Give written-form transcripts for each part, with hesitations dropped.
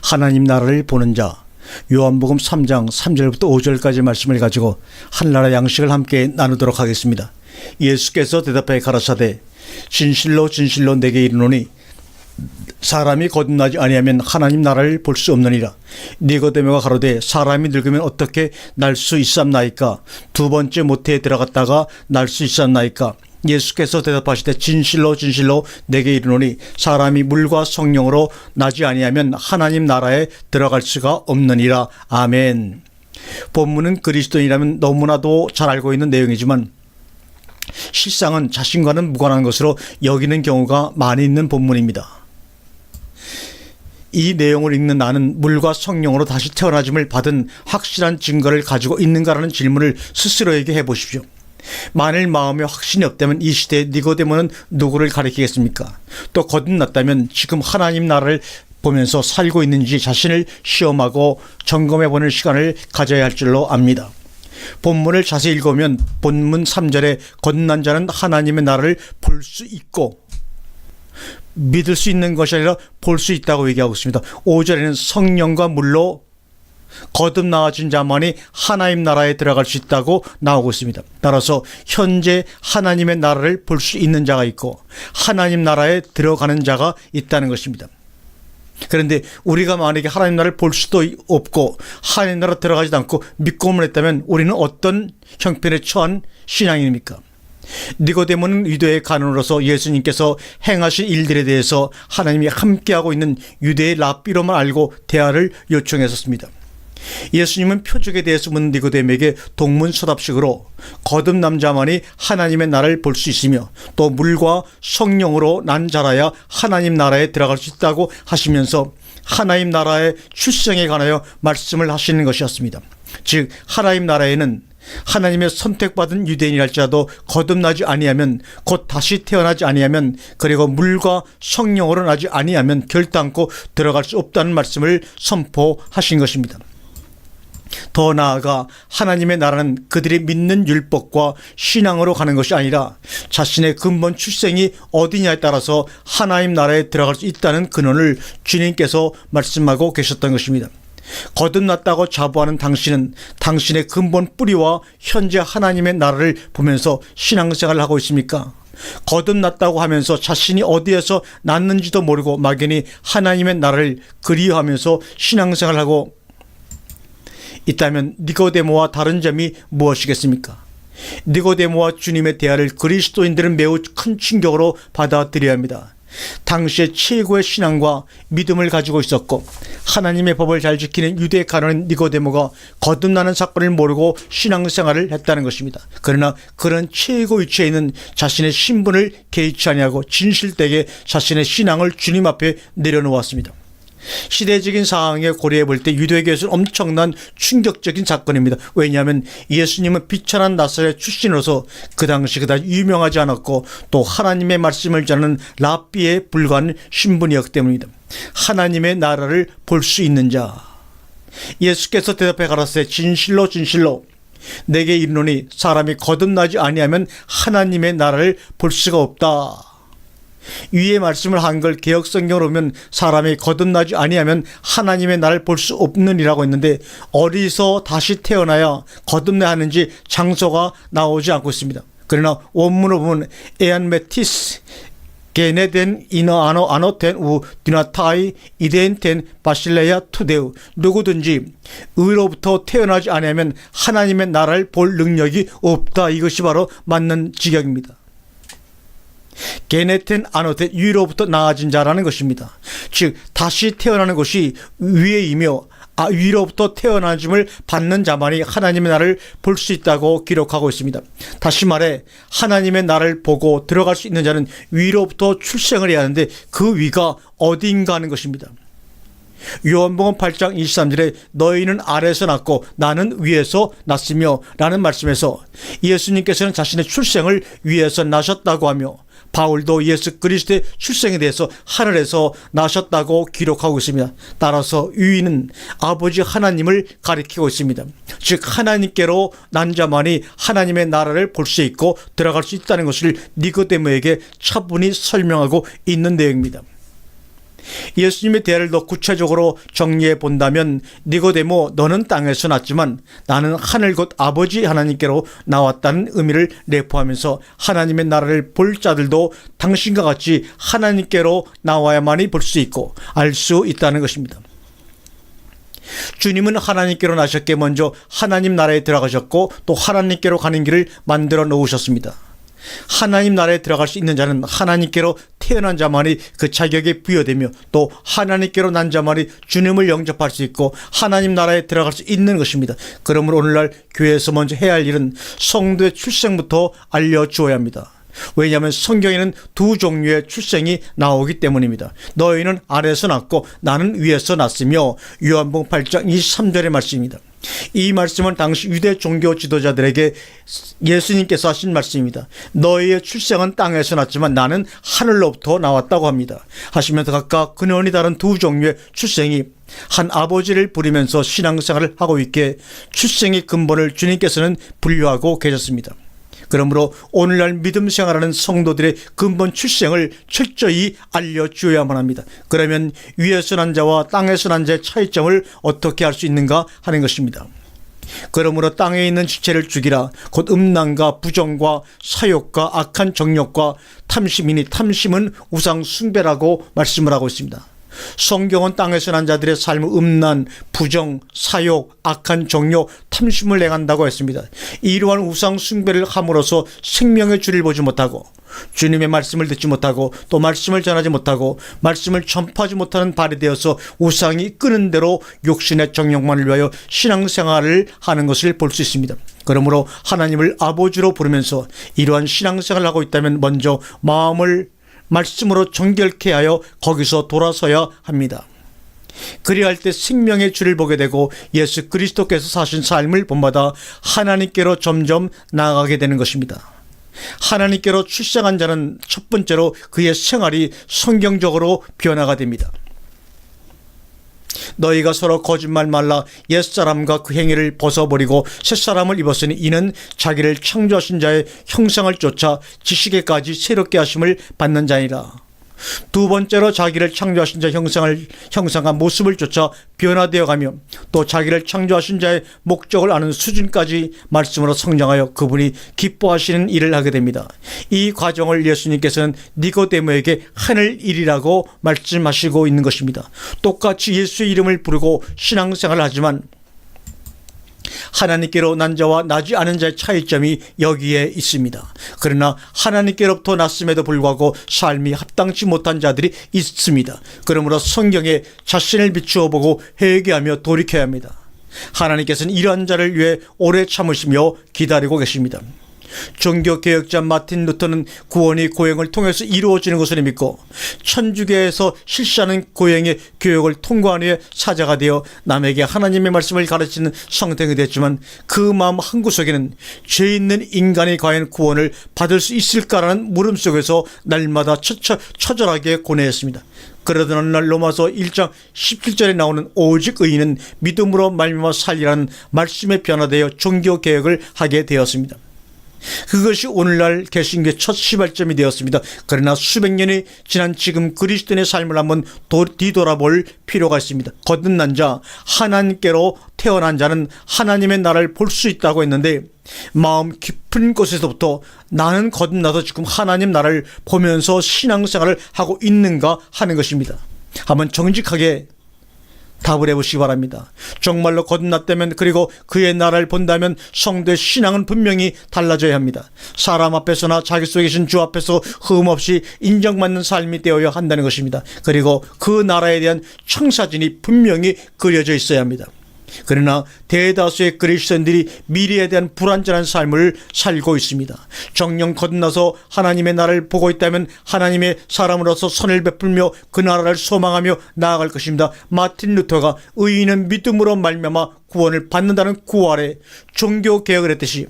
하나님 나라를 보는 자, 요한복음 3장 3절부터 5절까지 말씀을 가지고 한나라 양식을 함께 나누도록 하겠습니다. 예수께서 대답하여 가라사대 진실로 진실로 내게 이르노니 사람이 거듭나지 아니하면 하나님 나라를 볼 수 없느니라. 니고데모가 가로되 사람이 늙으면 어떻게 날 수 있삼나이까? 두 번째 모태에 들어갔다가 날 수 있삼나이까? 예수께서 대답하시되 진실로 진실로 내게 이르노니 사람이 물과 성령으로 나지 아니하면 하나님 나라에 들어갈 수가 없느니라. 아멘. 본문은 그리스도인이라면 너무나도 잘 알고 있는 내용이지만 실상은 자신과는 무관한 것으로 여기는 경우가 많이 있는 본문입니다. 이 내용을 읽는 나는 물과 성령으로 다시 태어나짐을 받은 확실한 증거를 가지고 있는가라는 질문을 스스로에게 해보십시오. 만일 마음에 확신이 없다면 이 시대에 니고데모는 누구를 가리키겠습니까? 또 거듭났다면 지금 하나님 나라를 보면서 살고 있는지 자신을 시험하고 점검해보는 시간을 가져야 할 줄로 압니다. 본문을 자세히 읽으면 본문 3절에 거듭난 자는 하나님의 나라를 볼 수 있고 믿을 수 있는 것이 아니라 볼 수 있다고 얘기하고 있습니다. 5절에는 성령과 물로 거듭나아진 자만이 하나님 나라에 들어갈 수 있다고 나오고 있습니다. 따라서 현재 하나님의 나라를 볼 수 있는 자가 있고 하나님 나라에 들어가는 자가 있다는 것입니다. 그런데 우리가 만약에 하나님 나라를 볼 수도 없고 하나님 나라 들어가지도 않고 믿고만 했다면 우리는 어떤 형편에 처한 신앙입니까? 니고데모는 유대의 간원으로서 예수님께서 행하신 일들에 대해서 하나님이 함께하고 있는 유대의 랍비로만 알고 대화를 요청했었습니다. 예수님은 표적에 대해서 묻는 니고데모에게 동문서답식으로 거듭난 자만이 하나님의 나라를 볼 수 있으며 또 물과 성령으로 난 자라야 하나님 나라에 들어갈 수 있다고 하시면서 하나님 나라의 출생에 관하여 말씀을 하시는 것이었습니다. 즉 하나님 나라에는 하나님의 선택받은 유대인이랄지라도 거듭나지 아니하면 곧 다시 태어나지 아니하면 그리고 물과 성령으로 나지 아니하면 결단코 들어갈 수 없다는 말씀을 선포하신 것입니다. 더 나아가 하나님의 나라는 그들이 믿는 율법과 신앙으로 가는 것이 아니라 자신의 근본 출생이 어디냐에 따라서 하나님 나라에 들어갈 수 있다는 근원을 주님께서 말씀하고 계셨던 것입니다. 거듭났다고 자부하는 당신은 당신의 근본 뿌리와 현재 하나님의 나라를 보면서 신앙생활을 하고 있습니까? 거듭났다고 하면서 자신이 어디에서 났는지도 모르고 막연히 하나님의 나라를 그리워하면서 신앙생활을 하고 있다면 니고데모와 다른 점이 무엇이겠습니까? 니고데모와 주님의 대화를 그리스도인들은 매우 큰 충격으로 받아들여야 합니다. 당시의 최고의 신앙과 믿음을 가지고 있었고 하나님의 법을 잘 지키는 유대 간원인 니고데모가 거듭나는 사건을 모르고 신앙생활을 했다는 것입니다. 그러나 그런 최고 위치에 있는 자신의 신분을 개의치 아니하고 진실되게 자신의 신앙을 주님 앞에 내려놓았습니다. 시대적인 상황에 고려해 볼 때 유대교에서는 엄청난 충격적인 사건입니다. 왜냐하면 예수님은 비천한 나사렛 출신으로서 그 당시 그다지 유명하지 않았고 또 하나님의 말씀을 전하는 랍비에 불과한 신분이었기 때문입니다. 하나님의 나라를 볼 수 있는 자. 예수께서 대답해 가라사대 진실로 진실로 내게 이르노니 사람이 거듭나지 아니하면 하나님의 나라를 볼 수가 없다. 위의 말씀을 한글 개혁성경으로 보면 사람이 거듭나지 아니하면 하나님의 나라를 볼 수 없느니라고 했는데 어디서 다시 태어나야 거듭나야 하는지 장소가 나오지 않고 있습니다. 그러나 원문으로 보면 에안메티스 게네덴 이너 아노 덴우 디나타이 이덴텐 바실레야 투데우 누구든지 의로부터 태어나지 아니하면 하나님의 나라를 볼 능력이 없다. 이것이 바로 맞는 직역입니다. 게네텐 아노텐 위로부터 나아진 자라는 것입니다. 즉 다시 태어나는 것이 위에이며 위로부터 태어나짐을 받는 자만이 하나님의 나라를 볼 수 있다고 기록하고 있습니다. 다시 말해 하나님의 나라를 보고 들어갈 수 있는 자는 위로부터 출생을 해야 하는데 그 위가 어디인가 하는 것입니다. 요한복음 8장 23절에 너희는 아래에서 났고 나는 위에서 났으며 라는 말씀에서 예수님께서는 자신의 출생을 위에서 나셨다고 하며 바울도 예수 그리스도의 출생에 대해서 하늘에서 나셨다고 기록하고 있습니다. 따라서 위는 아버지 하나님을 가리키고 있습니다. 즉 하나님께로 난 자만이 하나님의 나라를 볼 수 있고 들어갈 수 있다는 것을 니고데모에게 차분히 설명하고 있는 내용입니다. 예수님의 대화를 더 구체적으로 정리해 본다면 니고데모, 너는 땅에서 났지만 나는 하늘 곧 아버지 하나님께로 나왔다는 의미를 내포하면서 하나님의 나라를 볼 자들도 당신과 같이 하나님께로 나와야만이 볼 수 있고 알 수 있다는 것입니다. 주님은 하나님께로 나셨기에 먼저 하나님 나라에 들어가셨고 또 하나님께로 가는 길을 만들어 놓으셨습니다. 하나님 나라에 들어갈 수 있는 자는 하나님께로 태어난 자만이 그 자격에 부여되며 또 하나님께로 난 자만이 주님을 영접할 수 있고 하나님 나라에 들어갈 수 있는 것입니다. 그러므로 오늘날 교회에서 먼저 해야 할 일은 성도의 출생부터 알려주어야 합니다. 왜냐하면 성경에는 두 종류의 출생이 나오기 때문입니다. 너희는 아래에서 났고 나는 위에서 났으며 요한복음 8장 23절의 말씀입니다. 이 말씀은 당시 유대 종교 지도자들에게 예수님께서 하신 말씀입니다. 너희의 출생은 땅에서 났지만 나는 하늘로부터 나왔다고 합니다. 하시면서 각각 근원이 다른 두 종류의 출생이 한 아버지를 부리면서 신앙생활을 하고 있기에 출생의 근본을 주님께서는 분류하고 계셨습니다. 그러므로 오늘날 믿음 생활하는 성도들의 근본 출생을 철저히 알려주어야만 합니다. 그러면 위에서 난 자와 땅에서 난 자의 차이점을 어떻게 할 수 있는가 하는 것입니다. 그러므로 땅에 있는 지체를 죽이라 곧 음란과 부정과 사욕과 악한 정욕과 탐심이니 탐심은 우상 숭배라고 말씀을 하고 있습니다. 성경은 땅에서 난 자들의 삶은 음란, 부정, 사욕, 악한 정욕, 탐심을 행한다고 했습니다. 이러한 우상 숭배를 함으로써 생명의 주를 보지 못하고 주님의 말씀을 듣지 못하고 또 말씀을 전하지 못하고 말씀을 전파하지 못하는 발이 되어서 우상이 끄는 대로 욕심의 정욕만을 위하여 신앙생활을 하는 것을 볼 수 있습니다. 그러므로 하나님을 아버지로 부르면서 이러한 신앙생활을 하고 있다면 먼저 마음을 말씀으로 정결케 하여 거기서 돌아서야 합니다. 그리할 때 생명의 주를 보게 되고 예수 그리스도께서 사신 삶을 본받아 하나님께로 점점 나아가게 되는 것입니다. 하나님께로 출생한 자는 첫 번째로 그의 생활이 성경적으로 변화가 됩니다. 너희가 서로 거짓말 말라 옛사람과 그 행위를 벗어버리고 새사람을 입었으니 이는 자기를 창조하신 자의 형상을 쫓아 지식에까지 새롭게 하심을 받는 자니라. 두 번째로 자기를 창조하신 자의 형상한 모습을 쫓아 변화되어 가며 또 자기를 창조하신 자의 목적을 아는 수준까지 말씀으로 성장하여 그분이 기뻐하시는 일을 하게 됩니다. 이 과정을 예수님께서는 니고데모에게 하늘 일이라고 말씀하시고 있는 것입니다. 똑같이 예수의 이름을 부르고 신앙생활을 하지만 하나님께로 난 자와 나지 않은 자의 차이점이 여기에 있습니다. 그러나 하나님께로부터 났음에도 불구하고 삶이 합당치 못한 자들이 있습니다. 그러므로 성경에 자신을 비추어 보고 회개하며 돌이켜야 합니다. 하나님께서는 이러한 자를 위해 오래 참으시며 기다리고 계십니다. 종교개혁자 마틴 루터는 구원이 고행을 통해서 이루어지는 것을 믿고 천주교에서 실시하는 고행의 교육을 통과한 후에 사자가 되어 남에게 하나님의 말씀을 가르치는 성당이 됐지만 그 마음 한구석에는 죄 있는 인간이 과연 구원을 받을 수 있을까라는 물음 속에서 날마다 처절하게 고뇌했습니다. 그러던 어느 날 로마서 1장 17절에 나오는 오직 의인은 믿음으로 말미암아 살리라는 말씀에 변화되어 종교개혁을 하게 되었습니다. 그것이 오늘날 개신교의 첫 시발점이 되었습니다. 그러나 수백 년이 지난 지금 그리스도인의 삶을 한번 뒤돌아볼 필요가 있습니다. 거듭난 자, 하나님께로 태어난 자는 하나님의 나라를 볼 수 있다고 했는데 마음 깊은 곳에서부터 나는 거듭나서 지금 하나님 나라를 보면서 신앙생활을 하고 있는가 하는 것입니다. 한번 정직하게 답을 해보시기 바랍니다. 정말로 거듭났다면 그리고 그의 나라를 본다면 성도의 신앙은 분명히 달라져야 합니다. 사람 앞에서나 자기 속에 계신 주 앞에서 흠없이 인정받는 삶이 되어야 한다는 것입니다. 그리고 그 나라에 대한 청사진이 분명히 그려져 있어야 합니다. 그러나 대다수의 그리스도인들이 미래에 대한 불완전한 삶을 살고 있습니다. 정령 거듭나서 하나님의 나라를 보고 있다면 하나님의 사람으로서 선을 베풀며 그 나라를 소망하며 나아갈 것입니다. 마틴 루터가 의인은 믿음으로 말미암아 구원을 받는다는 구할에 종교개혁을 했듯이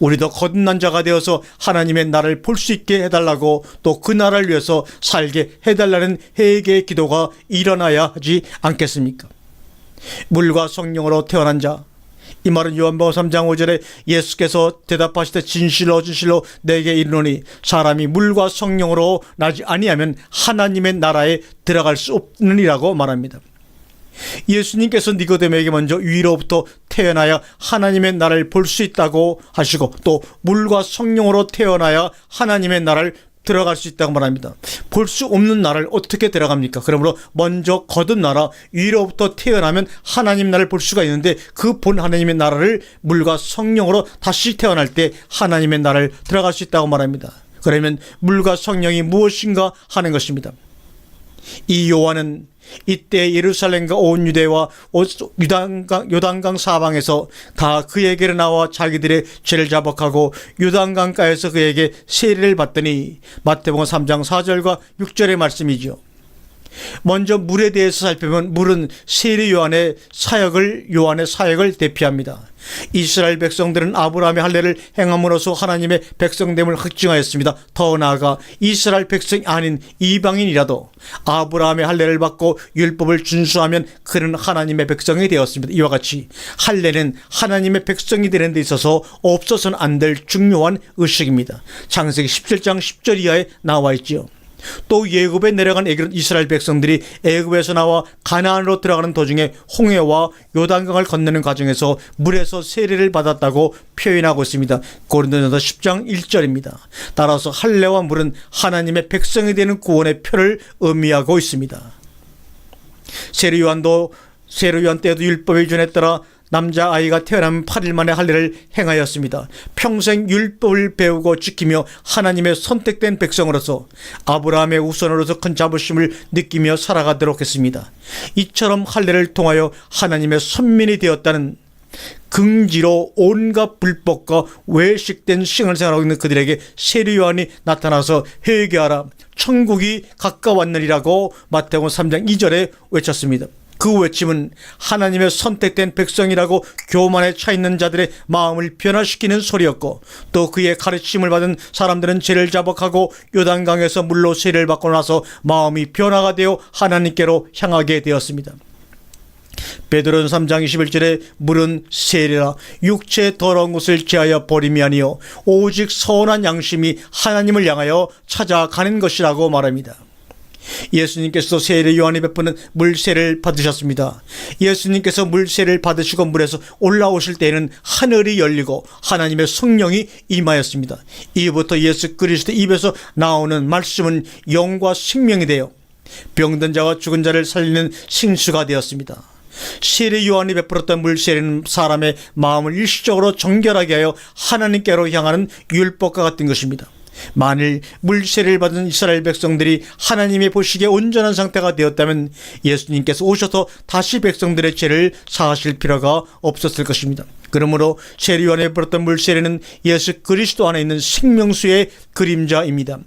우리도 거듭난 자가 되어서 하나님의 나라를 볼 수 있게 해달라고 또 그 나라를 위해서 살게 해달라는 회개의 기도가 일어나야 하지 않겠습니까? 물과 성령으로 태어난 자, 이 말은 요한복음 3장 5절에 예수께서 대답하시되 진실로 진실로 내게 이르노니 사람이 물과 성령으로 나지 아니하면 하나님의 나라에 들어갈 수 없느니라고 말합니다. 예수님께서 니고데모에게 먼저 위로부터 태어나야 하나님의 나라를 볼 수 있다고 하시고, 또 물과 성령으로 태어나야 하나님의 나라를 들어갈 수 있다고 말합니다. 볼 수 없는 나라를 어떻게 들어갑니까? 그러므로 먼저 거듭 나라, 위로부터 태어나면 하나님 나라를 볼 수가 있는데, 그 본 하나님의 나라를 물과 성령으로 다시 태어날 때 하나님의 나라를 들어갈 수 있다고 말합니다. 그러면 물과 성령이 무엇인가 하는 것입니다. 이 요한은 이때 예루살렘과 온 유대와 요단강 사방에서 다 그에게로 나와 자기들의 죄를 자복하고 요단강가에서 그에게 세례를 받더니, 마태복음 3장 4절과 6절의 말씀이죠. 먼저 물에 대해서 살펴보면 물은 세례 요한의 사역을 대표합니다. 이스라엘 백성들은 아브라함의 할례를 행함으로써 하나님의 백성됨을 확증하였습니다. 더 나아가 이스라엘 백성이 아닌 이방인이라도 아브라함의 할례를 받고 율법을 준수하면 그는 하나님의 백성이 되었습니다. 이와 같이 할례는 하나님의 백성이 되는 데 있어서 없어서는 안 될 중요한 의식입니다. 창세기 17장 10절 이하에 나와 있지요. 또 예굽에 내려간 이스라엘 백성들이 애굽에서 나와 가나안으로 들어가는 도중에 홍해와 요단강을 건너는 과정에서 물에서 세례를 받았다고 표현하고 있습니다. 고린도전서 10장 1절입니다. 따라서 할례와 물은 하나님의 백성이 되는 구원의 표를 의미하고 있습니다. 세례 요한 때도 율법의 기준에 따라 남자아이가 태어나면 8일 만에 할례를 행하였습니다. 평생 율법을 배우고 지키며 하나님의 선택된 백성으로서 아브라함의 후손으로서 큰 자부심을 느끼며 살아가도록 했습니다. 이처럼 할례를 통하여 하나님의 선민이 되었다는 긍지로 온갖 불법과 외식된 신을 생활하고 있는 그들에게 세례 요한이 나타나서 회개하라, 천국이 가까웠느니라고 마태복음 3장 2절에 외쳤습니다. 그 외침은 하나님의 선택된 백성이라고 교만에 차 있는 자들의 마음을 변화시키는 소리였고, 또 그의 가르침을 받은 사람들은 죄를 자복하고 요단강에서 물로 세례를 받고 나서 마음이 변화가 되어 하나님께로 향하게 되었습니다. 베드로전서 3장 21절에 물은 세례라, 육체의 더러운 것을 제하여 버림이 아니요 오직 선한 양심이 하나님을 향하여 찾아가는 것이라고 말합니다. 예수님께서 세례 요한이 베푸는 물세례를 받으셨습니다. 예수님께서 물세례를 받으시고 물에서 올라오실 때에는 하늘이 열리고 하나님의 성령이 임하였습니다. 이후부터 예수 그리스도 입에서 나오는 말씀은 영과 생명이 되어 병든 자와 죽은 자를 살리는 생수가 되었습니다. 세례 요한이 베풀었던 물세례는 사람의 마음을 일시적으로 정결하게 하여 하나님께로 향하는 율법과 같은 것입니다. 만일 물세례를 받은 이스라엘 백성들이 하나님의 보시기에 온전한 상태가 되었다면 예수님께서 오셔서 다시 백성들의 죄를 사하실 필요가 없었을 것입니다. 그러므로 세례 요한이 베풀었던 물세례는 예수 그리스도 안에 있는 생명수의 그림자입니다.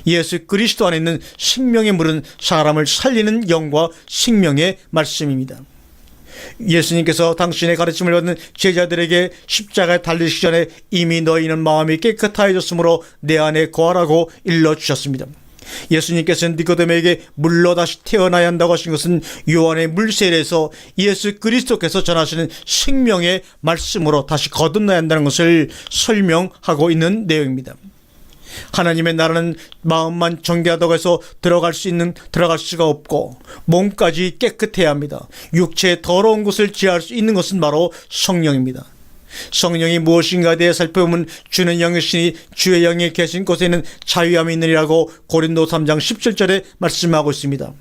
예수 그리스도 안에 있는 생명의 물은 사람을 살리는 영과 생명의 말씀입니다. 예수님께서 당신의 가르침을 받는 제자들에게 십자가에 달리시기 전에 이미 너희는 마음이 깨끗하여졌으므로 내 안에 거하라고 일러주셨습니다. 예수님께서는 니고데모에게 물로 다시 태어나야 한다고 하신 것은 요한의 물세례에서 예수 그리스도께서 전하시는 생명의 말씀으로 다시 거듭나야 한다는 것을 설명하고 있는 내용입니다. 하나님의 나라는 마음만 정결하다고 해서 들어갈 수가 없고 몸까지 깨끗해야 합니다. 육체의 더러운 것을 제할 수 있는 것은 바로 성령입니다. 성령이 무엇인가에 대해 살펴보면 주는 영이시니 주의 영이 계신 곳에는 자유함이 있느니라고 고린도 3장 17절에 말씀하고 있습니다.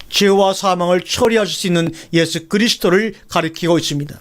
죄와 사망을 처리하실 수 있는 예수 그리스도를 가리키고 있습니다.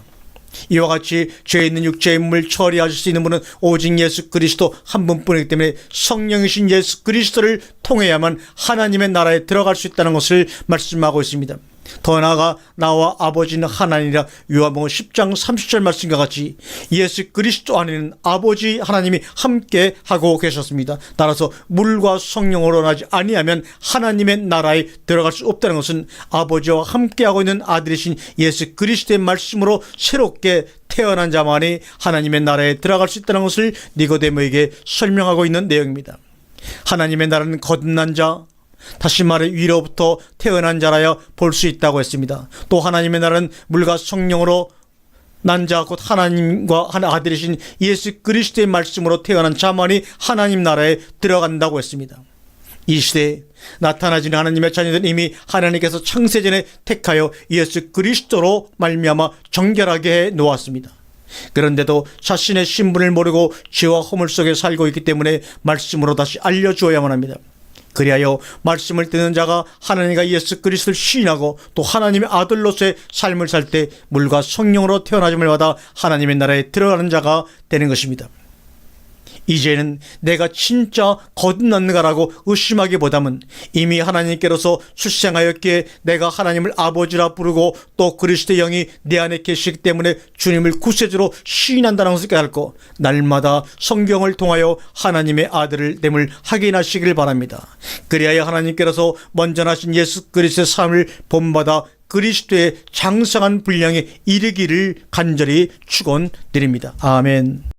이와 같이 죄 있는 육체의 몸을 처리하실 수 있는 분은 오직 예수 그리스도 한 분뿐이기 때문에 성령이신 예수 그리스도를 통해야만 하나님의 나라에 들어갈 수 있다는 것을 말씀하고 있습니다. 더 나아가 나와 아버지는 하나님이라, 요한복음 10장 30절 말씀과 같이 예수 그리스도 안에는 아버지 하나님이 함께 하고 계셨습니다. 따라서 물과 성령으로 나지 아니하면 하나님의 나라에 들어갈 수 없다는 것은 아버지와 함께하고 있는 아들이신 예수 그리스도의 말씀으로 새롭게 태어난 자만이 하나님의 나라에 들어갈 수 있다는 것을 니고데모에게 설명하고 있는 내용입니다. 하나님의 나라는 거듭난 자, 다시 말해 위로부터 태어난 자라야 볼 수 있다고 했습니다. 또 하나님의 나라는 물과 성령으로 난 자 곧 하나님과 한 아들이신 예수 그리스도의 말씀으로 태어난 자만이 하나님 나라에 들어간다고 했습니다. 이 시대에 나타나진 하나님의 자녀들은 이미 하나님께서 창세전에 택하여 예수 그리스도로 말미암아 정결하게 해 놓았습니다. 그런데도 자신의 신분을 모르고 죄와 허물 속에 살고 있기 때문에 말씀으로 다시 알려주어야만 합니다. 그리하여 말씀을 듣는 자가 하나님과 예수 그리스도를 시인하고 또 하나님의 아들로서의 삶을 살 때 물과 성령으로 태어나짐을 받아 하나님의 나라에 들어가는 자가 되는 것입니다. 이제는 내가 진짜 거듭났는가라고 의심하기보다는 이미 하나님께로서 출생하였기에 내가 하나님을 아버지라 부르고 또 그리스도의 영이 내 안에 계시기 때문에 주님을 구세주로 시인한다는 것을 깨닫고 날마다 성경을 통하여 하나님의 아들을 됨을 확인하시길 바랍니다. 그리하여 하나님께로서 먼저 나신 예수 그리스도의 삶을 본받아 그리스도의 장성한 분량에 이르기를 간절히 축원드립니다. 아멘.